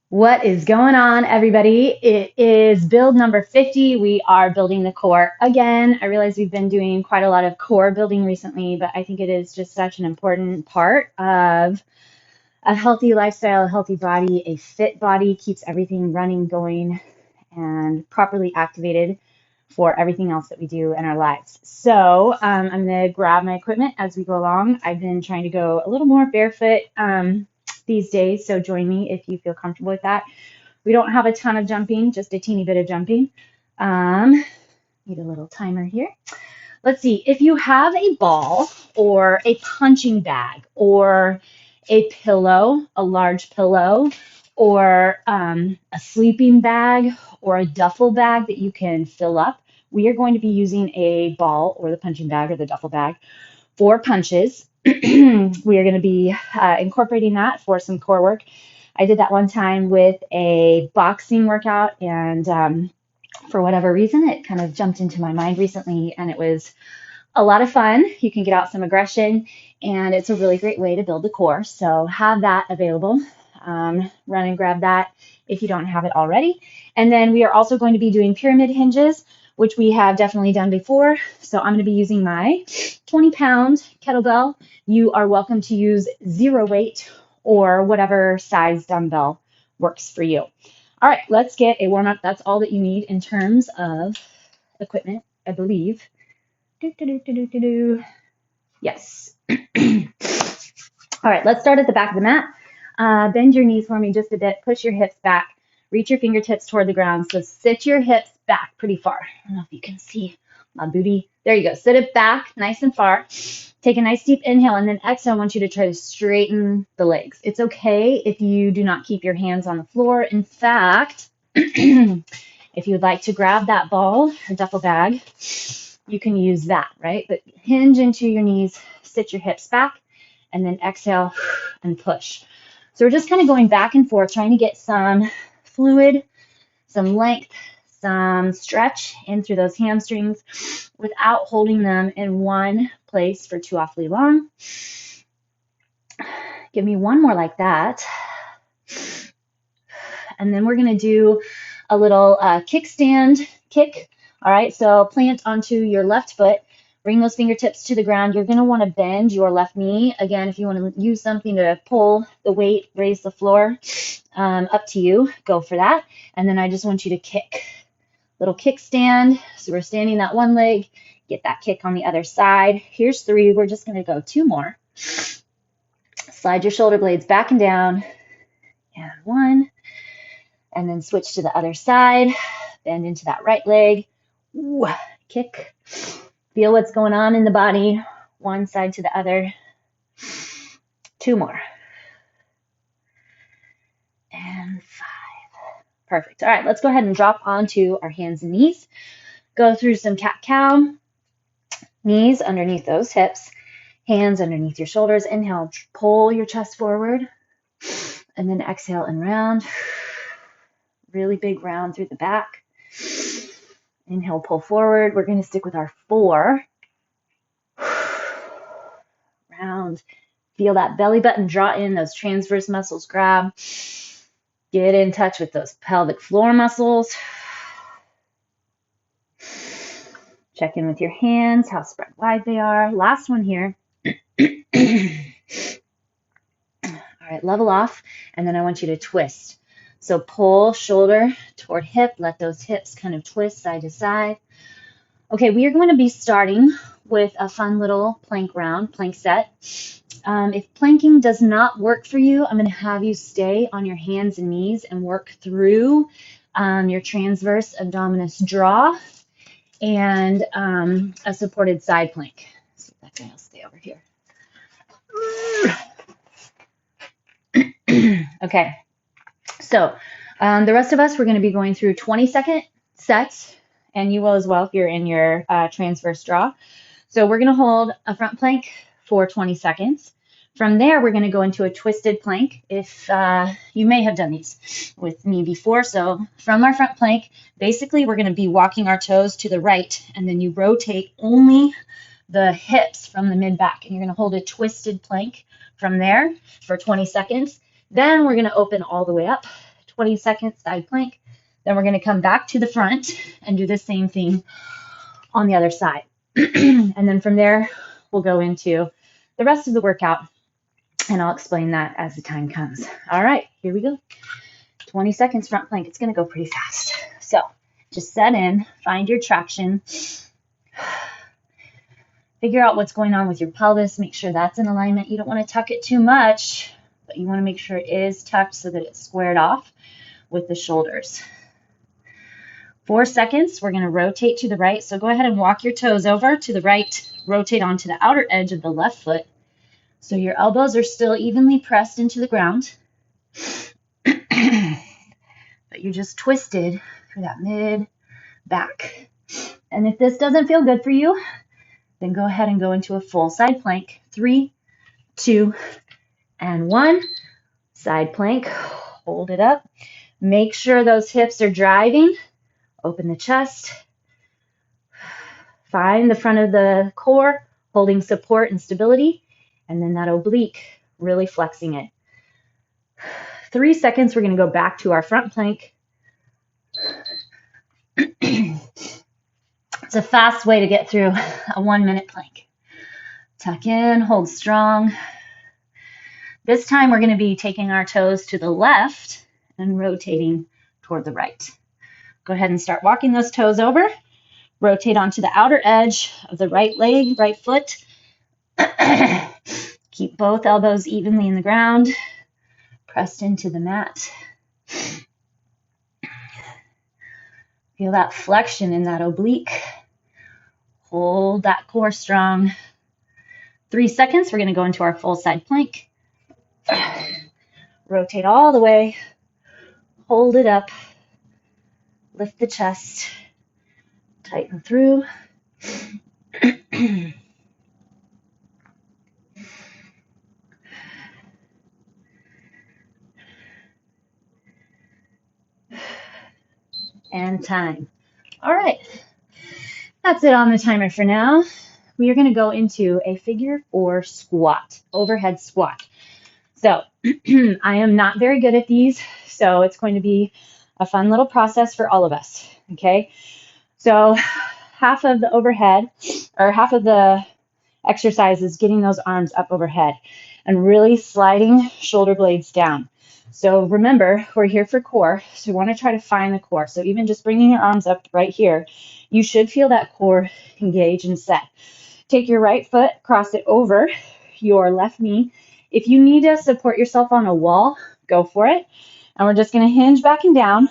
What is going on, everybody? It is build number 50. We are building the core again. I realize we've been doing quite a lot of core building recently, but I think it is just such an important part of a healthy lifestyle, a healthy body. A fit body keeps everything running, going, and properly activated for everything else that we do in our lives. So I'm going to grab my equipment as we go along. I've been trying to go a little more barefoot these days, so join me if you feel comfortable with that. We don't have a ton of jumping, just a teeny bit of jumping. Need a little timer here. Let's see, if you have a ball or a punching bag or a pillow, a large pillow, or a sleeping bag or a duffel bag that you can fill up, we are going to be using a ball or the punching bag or the duffel bag for punches. We are going to be incorporating that for some core work. I did that one time with a boxing workout, and for whatever reason, it kind of jumped into my mind recently, and it was a lot of fun. You can get out some aggression, and it's a really great way to build the core. So have that available. Run and grab that if you don't have it already. And then we are also going to be doing pyramid hinges, which we have definitely done before. So I'm going to be using my 20-pound kettlebell. You are welcome to use zero weight or whatever size dumbbell works for you. All right, let's get a warm up. That's all that you need in terms of equipment, I believe. Yes. All right, let's start at the back of the mat. Bend your knees for me just a bit. Push your hips back. Reach your fingertips toward the ground. So sit your hips back pretty far. I don't know if you can see my booty. There you go. Sit it back nice and far. Take a nice deep inhale, and then exhale. I want you to try to straighten the legs. It's okay if you do not keep your hands on the floor. In fact, if you would like to grab that ball or duffel bag, you can use that, right? But hinge into your knees, sit your hips back, and then exhale and push. So we're just kind of going back and forth, trying to get some fluid, some length, some stretch in through those hamstrings without holding them in one place for too awfully long. Give me one more like that. And then we're going to do a little kickstand kick. All right, so plant onto your left foot. Bring those fingertips to the ground. You're going to want to bend your left knee. Again, if you want to use something to pull the weight, raise the floor, up to you. Go for that. And then I just want you to kick. Little kickstand. So we're standing that one leg. Get that kick on the other side. Here's 3. We're just going to go 2 more. Slide your shoulder blades back and down. And 1. And then switch to the other side. Bend into that right leg. Ooh, kick. Feel what's going on in the body. One side to the other. 2 more. And 5. Perfect. All right, let's go ahead and drop onto our hands and knees. Go through some cat-cow. Knees underneath those hips. Hands underneath your shoulders. Inhale, pull your chest forward. And then exhale and round. Really big round through the back. Inhale, pull forward. We're going to stick with our 4. Round. Feel that belly button draw in, those transverse muscles grab. Get in touch with those pelvic floor muscles. Check in with your hands, how spread wide they are. Last one here. All right, level off, and then I want you to twist. So pull shoulder toward hip. Let those hips kind of twist side to side. Okay, we are going to be starting with a fun little plank round, plank set. If planking does not work for you, I'm going to have you stay on your hands and knees and work through your transverse abdominis draw and a supported side plank. So that guy will stay over here. Okay, so the rest of us, we're going to be going through 20-second sets, and you will as well if you're in your transverse draw. So we're going to hold a front plank for 20 seconds. From there, we're going to go into a twisted plank. If you may have done these with me before. So from our front plank, basically we're going to be walking our toes to the right, and then you rotate only the hips from the mid-back, and you're going to hold a twisted plank from there for 20 seconds. Then we're going to open all the way up, 20 seconds side plank. Then we're going to come back to the front and do the same thing on the other side. And then from there, we'll go into the rest of the workout, and I'll explain that as the time comes. All right, here we go. 20 seconds front plank. It's going to go pretty fast. So just set in, find your traction. Figure out what's going on with your pelvis. Make sure that's in alignment. You don't want to tuck it too much, but you want to make sure it is tucked so that it's squared off with the shoulders. 4 seconds. We're going to rotate to the right. So go ahead and walk your toes over to the right. Rotate onto the outer edge of the left foot. So your elbows are still evenly pressed into the ground. But you're just twisted for that mid back. And if this doesn't feel good for you, then go ahead and go into a full side plank. 3, 2, and 1. Side plank. Hold it up. Make sure those hips are driving. Open the chest. Find the front of the core, holding support and stability. And then that oblique, really flexing it. 3 seconds, we're going to go back to our front plank. It's a fast way to get through a 1-minute plank. Tuck in, hold strong. This time we're going to be taking our toes to the left and rotating toward the right. Go ahead and start walking those toes over. Rotate onto the outer edge of the right leg, right foot. Keep both elbows evenly in the ground, pressed into the mat. Feel that flexion in that oblique. Hold that core strong. 3 seconds, we're going to go into our full side plank. Rotate all the way. Hold it up. Lift the chest. Tighten through. And time. All right. That's it on the timer for now. We are going to go into a figure 4 squat, overhead squat. So I am not very good at these, so it's going to be a fun little process for all of us. Okay. So half of the overhead, or half of the exercise is getting those arms up overhead and really sliding shoulder blades down. So remember, we're here for core, so we want to try to find the core. So even just bringing your arms up right here, you should feel that core engage and set. Take your right foot, cross it over your left knee. If you need to support yourself on a wall, go for it. And we're just going to hinge back and down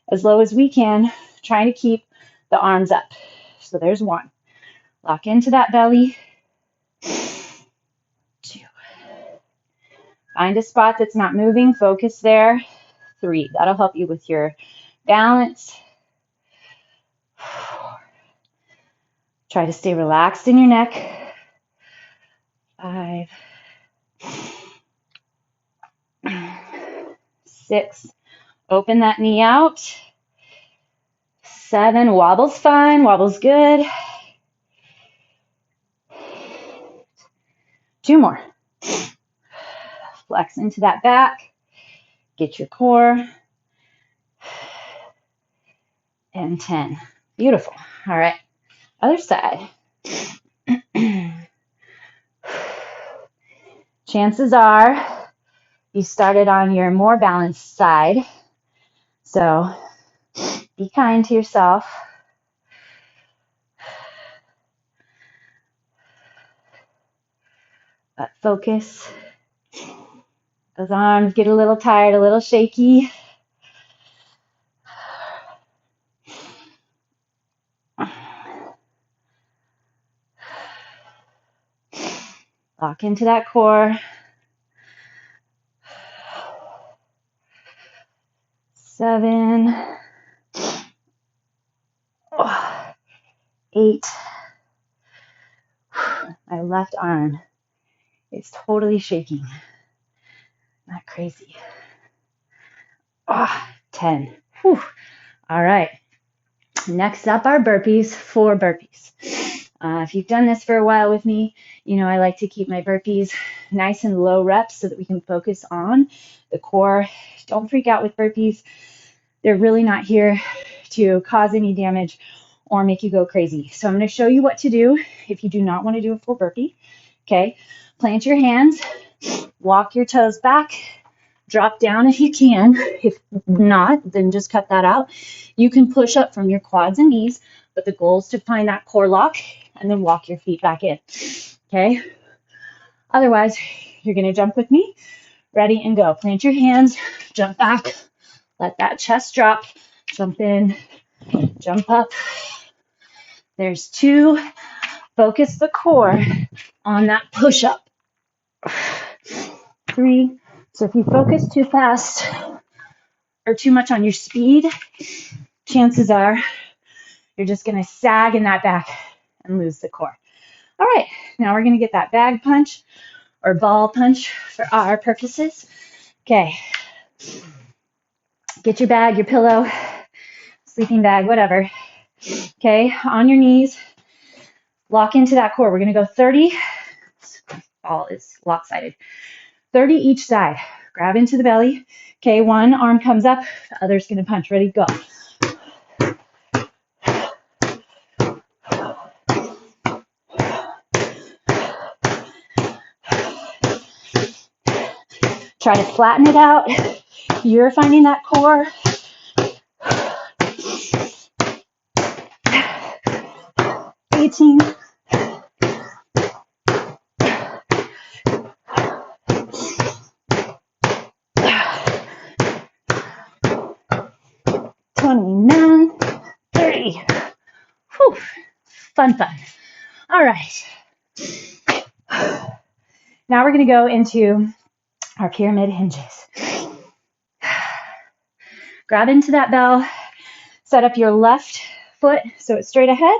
as low as we can, trying to keep the arms up. So there's 1. Lock into that belly. 2. Find a spot that's not moving. Focus there. 3. That'll help you with your balance. 4. Try to stay relaxed in your neck. 5. 6. Open that knee out. 7. Wobble's fine. Wobble's good. 2 more. Flex into that back. Get your core. And 10. Beautiful. All right. Other side. Chances are you started on your more balanced side. So be kind to yourself. But focus. Those arms get a little tired, a little shaky. Lock into that core. 7. 8. My left arm is totally shaking. Not crazy. 10. Whew. All right. Next up are burpees, 4 burpees. If you've done this for a while with me, I like to keep my burpees nice and low reps so that we can focus on the core. Don't freak out with burpees. They're really not here to cause any damage or make you go crazy. So I'm going to show you what to do if you do not want to do a full burpee. Okay, plant your hands, walk your toes back, drop down if you can. If not, then just cut that out. You can push up from your quads and knees, but the goal is to find that core lock and then walk your feet back in. Okay? Otherwise, you're going to jump with me. Ready and go. Plant your hands, jump back, let that chest drop, jump in, jump up. There's 2. Focus the core on that push up. 3. So if you focus too fast or too much on your speed, chances are you're just going to sag in that back and lose the core. All right, now we're going to get that bag punch or ball punch for our purposes. Okay, get your bag, your pillow, sleeping bag, whatever. Okay, on your knees, lock into that core. We're going to go 30. Ball is lopsided. 30 each side. Grab into the belly. Okay, one arm comes up, the other's going to punch. Ready, go. Try to flatten it out. You're finding that core. 18. 29. 30. Whew. Fun. All right. Now we're going to go into our pyramid hinges. Grab into that bell. Set up your left foot so it's straight ahead.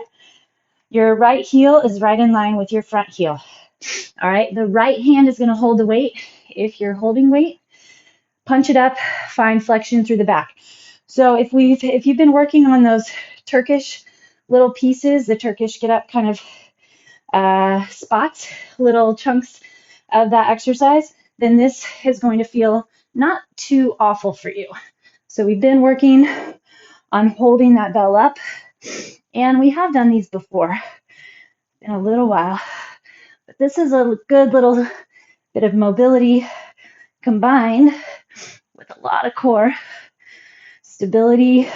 Your right heel is right in line with your front heel. All right. The right hand is going to hold the weight. If you're holding weight, punch it up. Find flexion through the back. So if you've been working on those Turkish little pieces, the Turkish get up kind of spots, little chunks of that exercise, then this is going to feel not too awful for you. So we've been working on holding that bell up, and we have done these before in a little while, but this is a good little bit of mobility combined with a lot of core stability,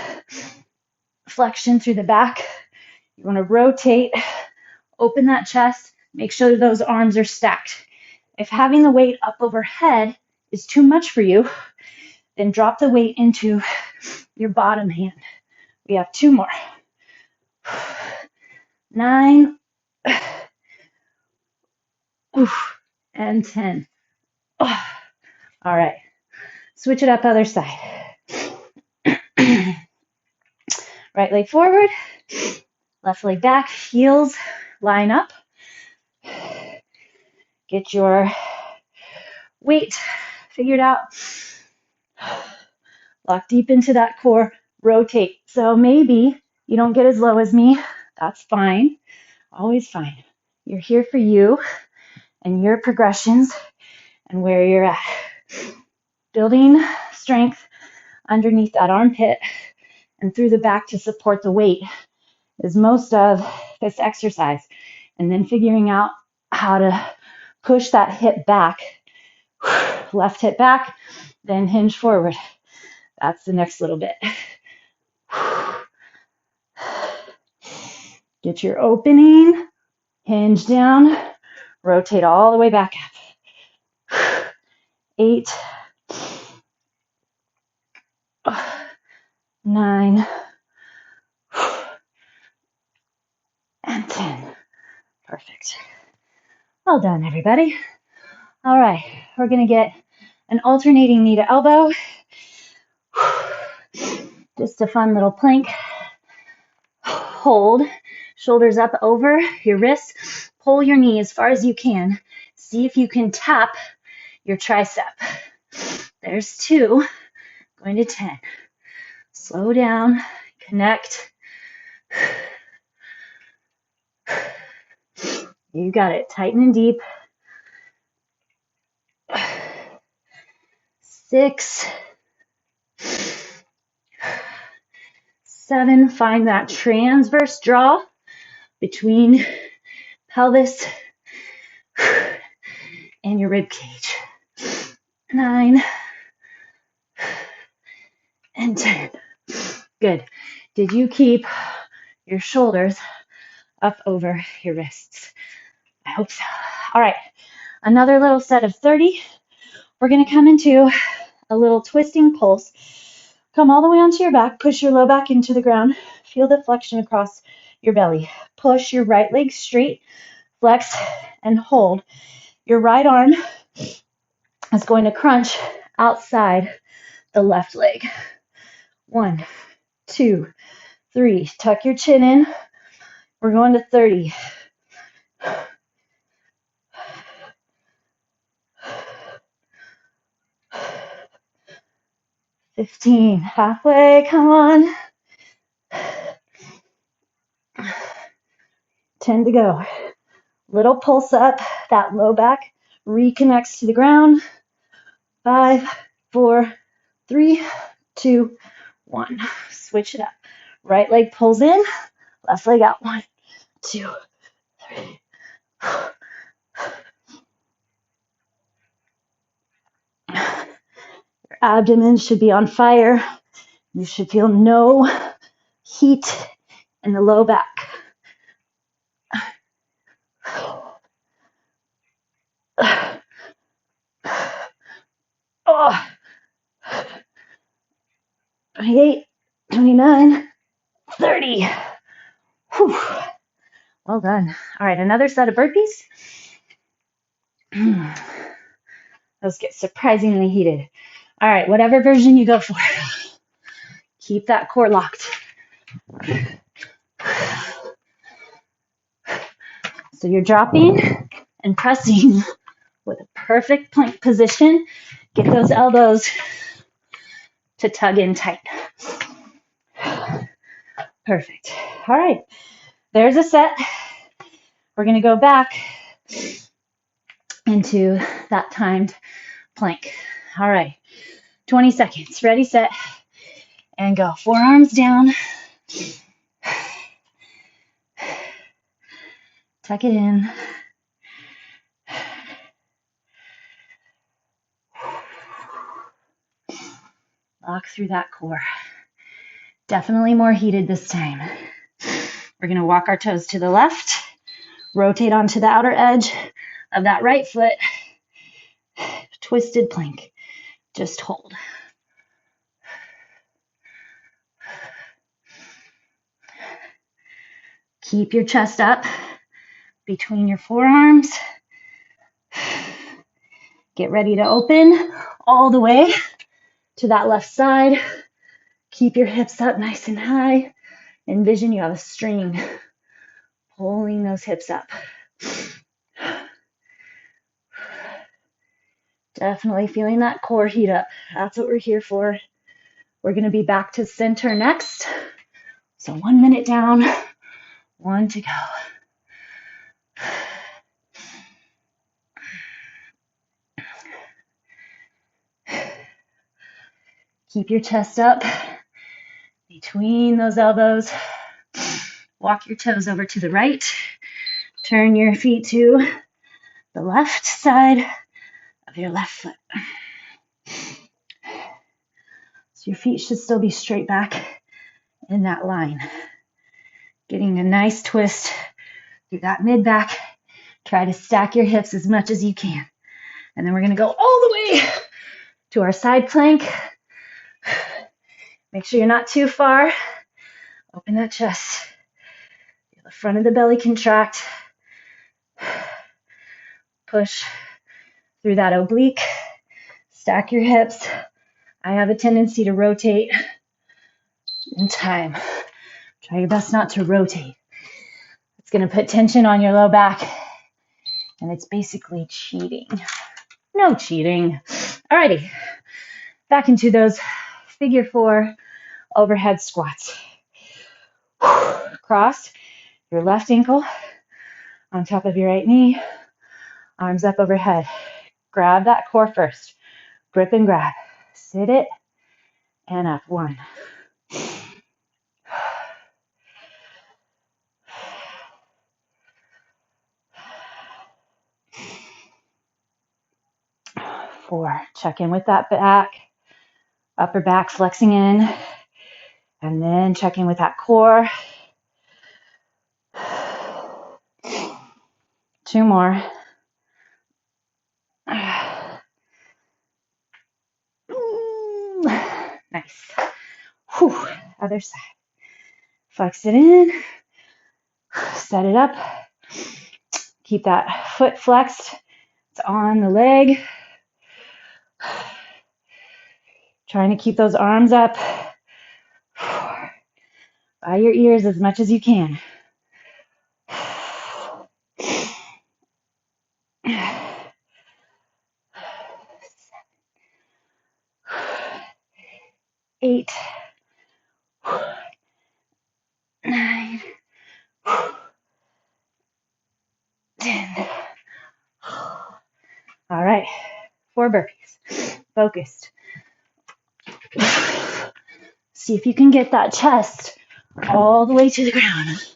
flexion through the back. You want to rotate, open that chest, make sure those arms are stacked. If having the weight up overhead is too much for you, then drop the weight into your bottom hand. We have 2 more. 9 and 10. All right. Switch it up other side. Right leg forward, left leg back, heels line up. Get your weight figured out. Lock deep into that core, rotate. So maybe you don't get as low as me. That's fine. Always fine. You're here for you and your progressions and where you're at. Building strength underneath that armpit and through the back to support the weight is most of this exercise. And then figuring out how to push that hip back, left hip back, then hinge forward. That's the next little bit. Get your opening, hinge down, rotate all the way back up. 8, 9, and 10. Perfect. Well done, everybody. All right, we're going to get an alternating knee to elbow. Just a fun little plank. Hold, shoulders up over your wrists. Pull your knee as far as you can. See if you can tap your tricep. There's 2, going to 10. Slow down, connect. You got it. Tighten and deep. 6, 7. Find that transverse draw between pelvis and your rib cage. 9 and 10. Good. Did you keep your shoulders up over your wrists? I hope so. All right. Another little set of 30. We're going to come into a little twisting pulse. Come all the way onto your back. Push your low back into the ground. Feel the flexion across your belly. Push your right leg straight. Flex and hold. Your right arm is going to crunch outside the left leg. 1, 2, 3. Tuck your chin in. We're going to 30. 15. Halfway. Come on. 10 to go. Little pulse up. That low back reconnects to the ground. 5, 4, 3, 2, 1. Switch it up. Right leg pulls in. Left leg out. 1, 2, 3. Your abdomen should be on fire. You should feel no heat in the low back. Oh. 28, 29, 30. Whew. Well done. All right, another set of burpees. Those get surprisingly heated. All right, whatever version you go for. Keep that core locked. So you're dropping and pressing with a perfect plank position. Get those elbows to tug in tight. Perfect. All right, there's a set. We're going to go back into that timed plank. All right, 20 seconds. Ready, set, and go. Forearms down. Tuck it in. Lock through that core. Definitely more heated this time. We're going to walk our toes to the left, rotate onto the outer edge of that right foot, twisted plank. Just hold. Keep your chest up between your forearms. Get ready to open all the way to that left side. Keep your hips up nice and high. Envision you have a string pulling those hips up. Definitely feeling that core heat up. That's what we're here for. We're going to be back to center next. So 1 minute down, 1 to go. Keep your chest up between those elbows. Walk your toes over to the right. Turn your feet to the left side of your left foot. So your feet should still be straight back in that line. Getting a nice twist through that mid back. Try to stack your hips as much as you can. And then we're going to go all the way to our side plank. Make sure you're not too far. Open that chest. Feel the front of the belly contract. Push through that oblique. Stack your hips. I have a tendency to rotate in time. Try your best not to rotate. It's going to put tension on your low back, and it's basically cheating. No cheating. Alrighty, back into those figure 4 overhead squats. Cross your left ankle on top of your right knee, arms up overhead. Grab that core first. Grip and grab. Sit it and up. 1. 4. Check in with that back. Upper back flexing in. And then check in with that core. 2 more. Nice. Whew. Other side. Flex it in. Set it up. Keep that foot flexed. It's on the leg. Trying to keep those arms up by your ears as much as you can. 8, 9, 10. All right, 4 burpees. Focused. See if you can get that chest all the way to the ground.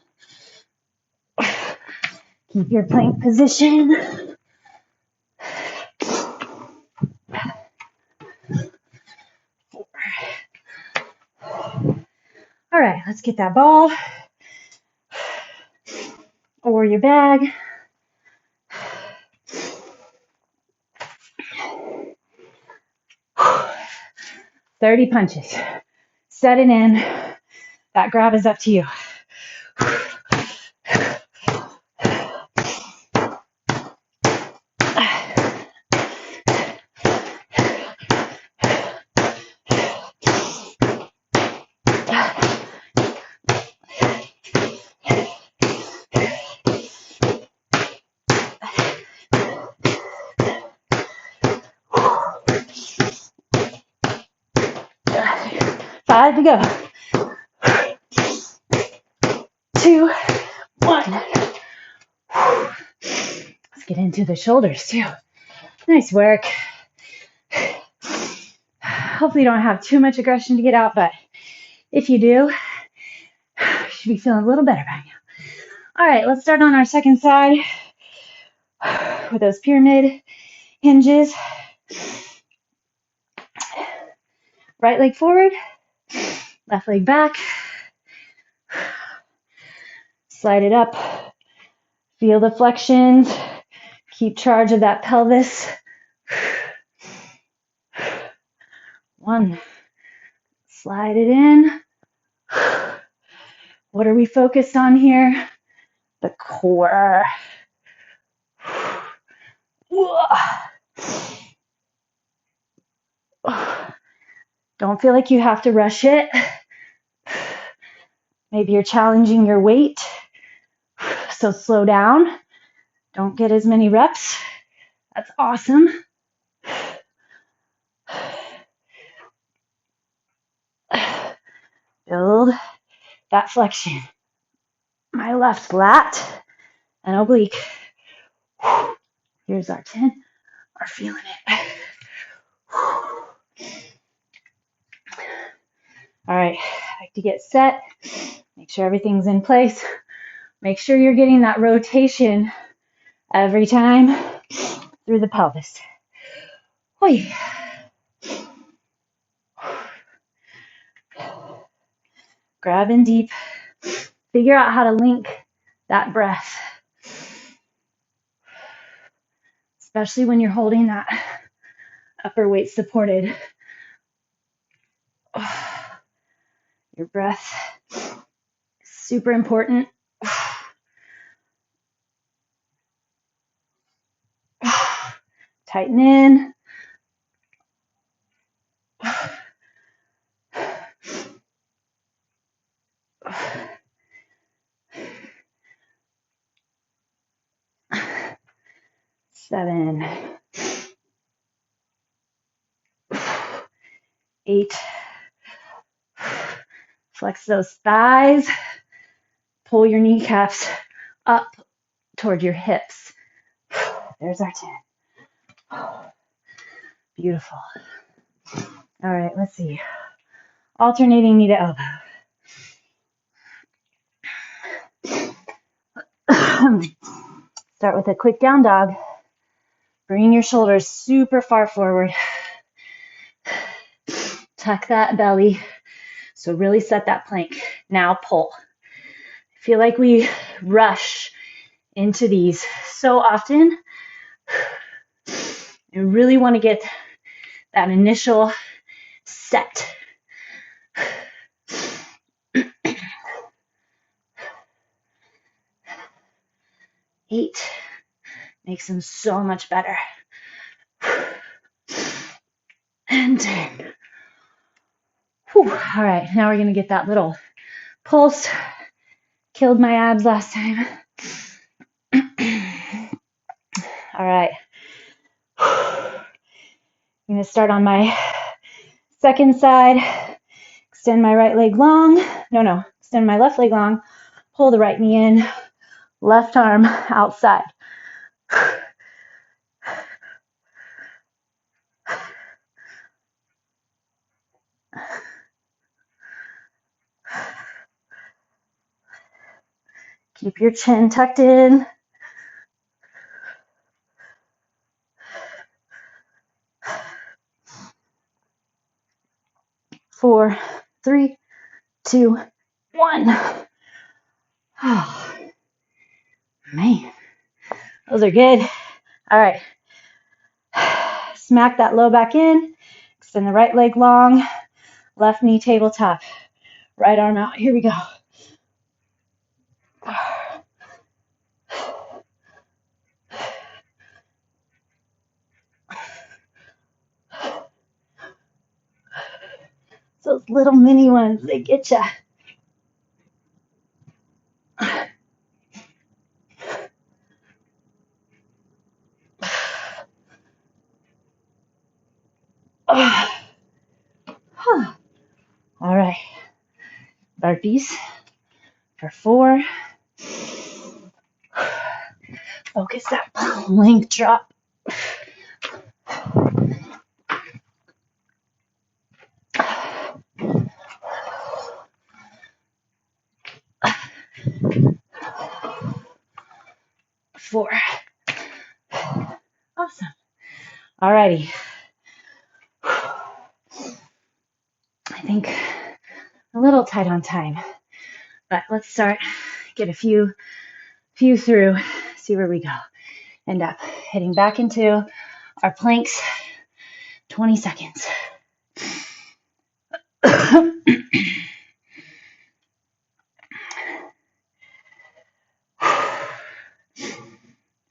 Keep your plank position. All right, let's get that ball or your bag. 30 punches. Set it in. That grab is up to you. Five to go. 2, 1. Let's get into the shoulders too. Nice work. Hopefully you don't have too much aggression to get out, but if you do, you should be feeling a little better by now. All right, let's start on our second side with those pyramid hinges. Right leg forward, left leg back. Slide it up. Feel the flexions. Keep charge of that pelvis. 1. Slide it in. What are we focused on here? The core. Don't feel like you have to rush it. Maybe you're challenging your weight, so slow down. Don't get as many reps. That's awesome. Build that flexion. My left lat and oblique. Here's our 10. Are feeling it. All right, I like to get set. Make sure everything's in place. Make sure you're getting that rotation every time through the pelvis. Oy. Grab in deep. Figure out how to link that breath, especially when you're holding that upper weight supported. Your breath is super important. Tighten in. Seven, 8. Flex those thighs. Pull your kneecaps up toward your hips. There's our 10. Beautiful. All right, let's see. Alternating knee to elbow. Start with a quick down dog. Bring your shoulders super far forward. Tuck that belly. So really set that plank. Now pull. I feel like we rush into these so often. I really want to get that initial set. Eight makes them so much better. And 10. Whew. All right, now we're going to get that little pulse. Killed my abs last time. All right. I'm going to start on my second side. Extend my right leg long. Extend my left leg long. Pull the right knee in. Left arm outside. Keep your chin tucked in. 4, 3, 2, 1. Oh, man, those are good. All right. Smack that low back in. Extend the right leg long. Left knee tabletop. Right arm out. Here we go. Those little mini ones, they get ya. All right. Burpees for 4. Focus that plank drop. Four. Awesome. All righty. I think a little tight on time, but let's start. Get a few through. See where we go. End up heading back into our planks. 20 seconds.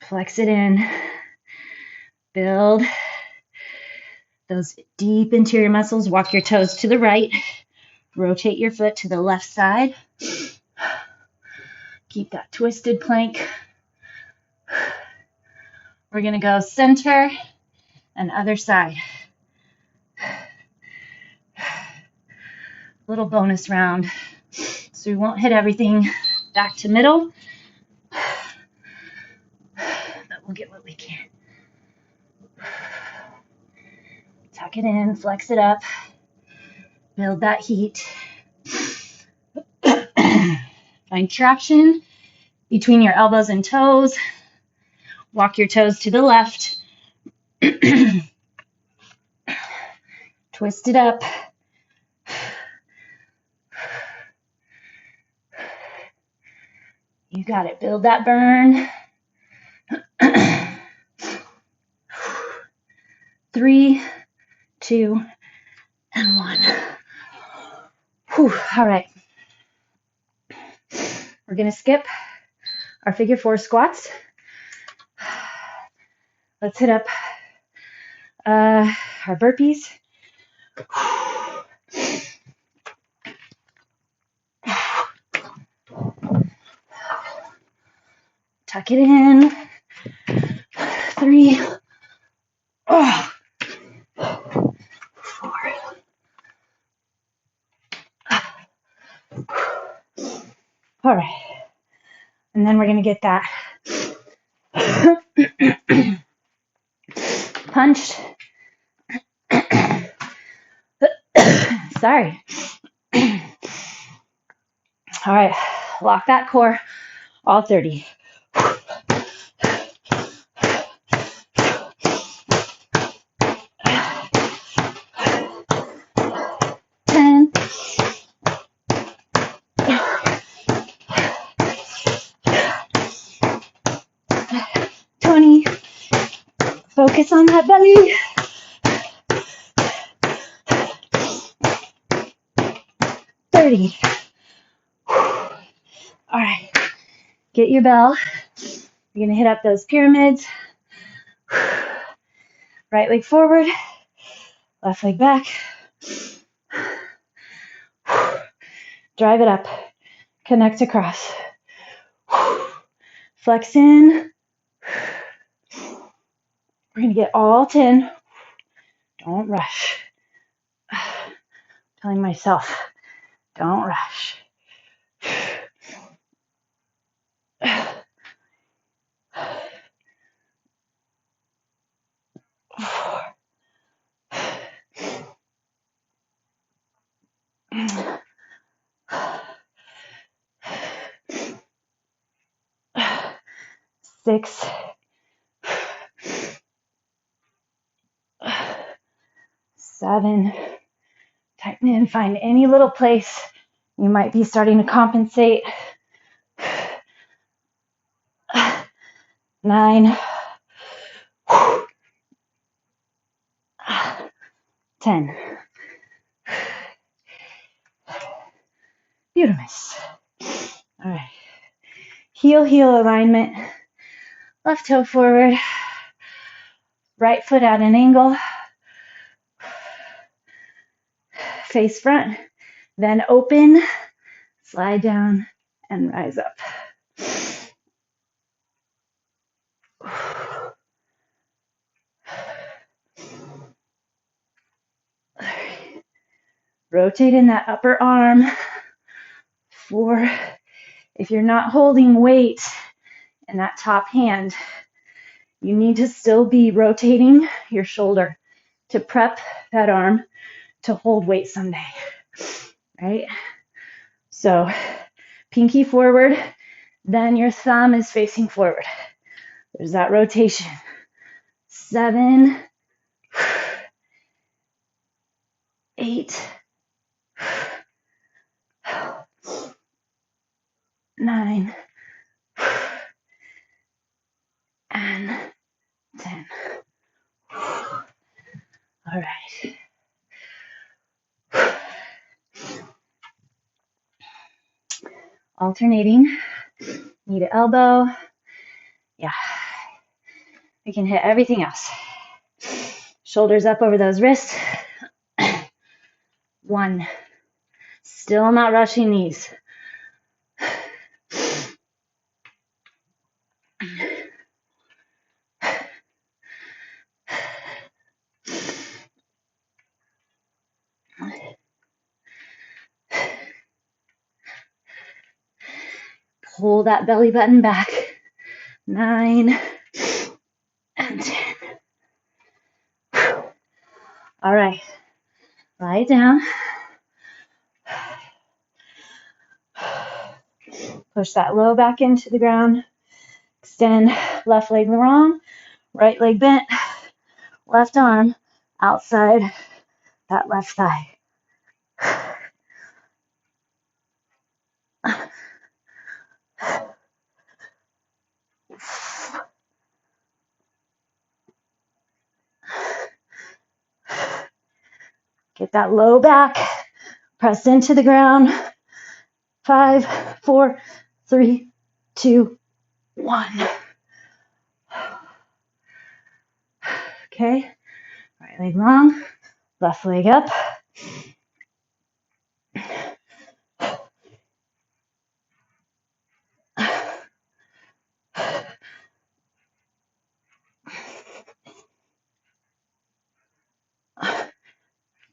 Flex it in. Build those deep interior muscles. Walk your toes to the right. Rotate your foot to the left side. Keep that twisted plank. We're going to go center and other side. Little bonus round. So we won't hit everything back to middle, but we'll get what we can. Tuck it in, flex it up, build that heat. Find traction between your elbows and toes. Walk your toes to the left. Twist it up. You got it. Build that burn. 3, 2, and 1. Whew. All right. We're going to skip our figure 4 squats. Let's hit up our burpees. Tuck it in. 3, 4. All right. And then we're going to get that Punched. Sorry. All right, lock that core, all 30. 10. 20. Focus on that belly. 30. All right, get your bell. You're gonna hit up those pyramids. Right leg forward, left leg back. Drive it up, connect across. Flex in. We're gonna get all 10. Don't rush. Telling myself, don't rush. 6. 7. Tighten in, find any little place you might be starting to compensate. 9. 10. Beautiful. All right. Heel alignment. Left toe forward. Right foot at an angle. Face front. Then open. Slide down and rise up. Rotate in that upper arm. 4. If you're not holding weight in that top hand, you need to still be rotating your shoulder to prep that arm to hold weight someday, right? So pinky forward, then your thumb is facing forward. There's that rotation. 7, 8, 9, and 10. All right. Alternating, knee to elbow. Yeah, we can hit everything else. Shoulders up over those wrists. 1. Still not rushing these. 'Pull that belly button back. 9 and 10. All right, lie down. Push that low back into the ground. Extend left leg long, right leg bent, left arm outside that left thigh. Get that low back, press into the ground. 5, 4, 3, 2, 1. Okay, right leg long, left leg up.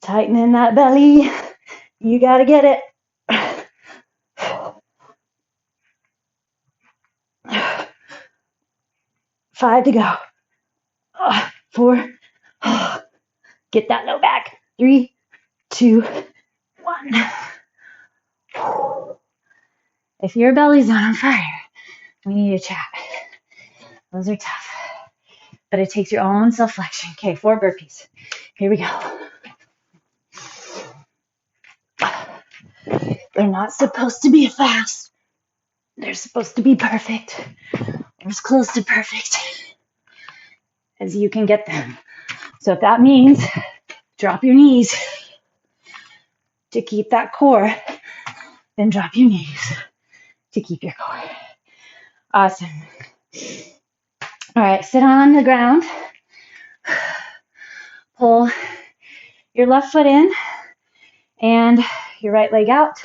Tighten in that belly. You gotta get it. 5 to go. 4. Get that low back. 3, 2, 1. If your belly's not on fire, we need to chat. Those are tough. But it takes your own self-flexion. Okay, 4 burpees. Here we go. They're not supposed to be fast. They're supposed to be perfect. Or as close to perfect as you can get them. So if that means drop your knees to keep that core, then drop your knees to keep your core. Awesome. All right, sit on the ground. Pull your left foot in and your right leg out.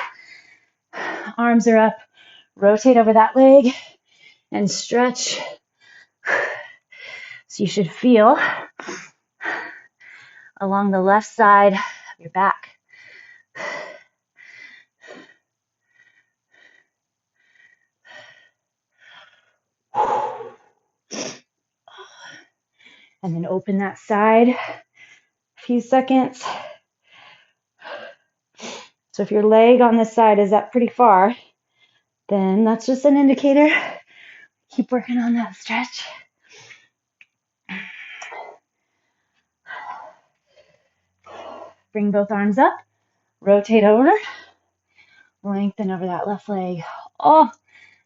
Arms are up. Rotate over that leg and stretch. So you should feel along the left side of your back. And then open that side a few seconds. So if your leg on this side is up pretty far, then that's just an indicator. Keep working on that stretch. Bring both arms up. Rotate over. Lengthen over that left leg. Oh,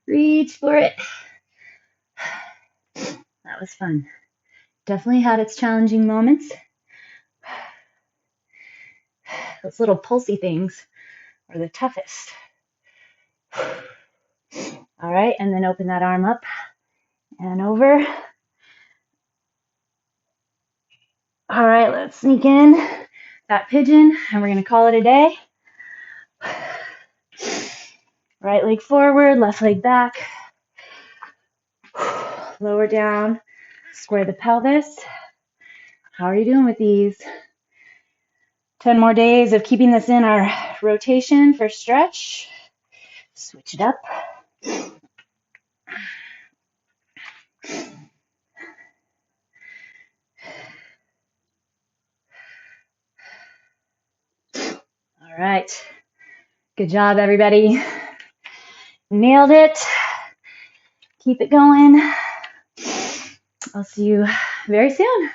reach for it. That was fun. Definitely had its challenging moments. Those little pulsy things are the toughest. All right, and then open that arm up and over. All right, let's sneak in that pigeon, and we're going to call it a day. Right leg forward, left leg back. Lower down, square the pelvis. How are you doing with these? 10 more days of keeping this in our rotation for stretch. Switch it up. All right. Good job, everybody. Nailed it. Keep it going. I'll see you very soon.